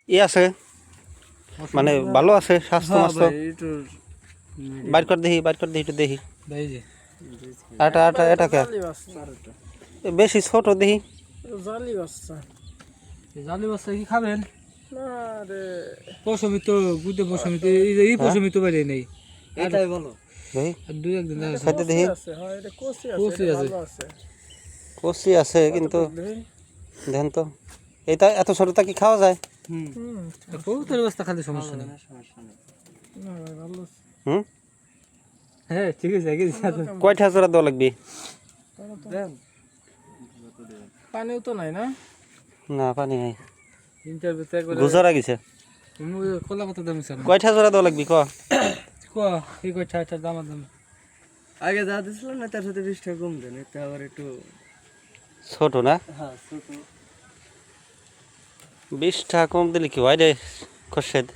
ই আছে মানে ভালো আছে স্বাস্থ্য মাস্ত বাইর কর দেখি একটু দেখি এটা বেশি ছোট দেখি জালি বাচ্চা জালি বাচ্চা কি খাবেন না রে পশমি তো বুঝতে পশমি তো এই পশমি তো বাইরে নেই এটাই বলো দেখি আর দুই একদিন খাইতে দেখি আছে হ্যাঁ এটা কচি কচি আছে আছে। ভালো আছে কচি আছে কিন্তু দেখেন তো এটা এত ছোটটা কি খাওয়া যায় হুম কবুতরের অবস্থা খালি সমস্যা নেই না ভাই ভালো আছে হুম হ্যাঁ ঠিক আছে কয়টা জোড়া দেওয়া লাগবে দেন পানিও তো নাই না না পানি নাই ইন্টারভিউতে একবার গুজরা গেছে কলা কথা দাম স্যার কয়টা জোড়া দেওয়া লাগবে এই কয়টা এটা দাম দাম আগে যা দিছিল না তার সাথে 20 টাকা কম দেন এটা আবার একটু ছোট না হ্যাঁ ছোট 20 টাকা কম দিলে কি হয় রে খোরশেদ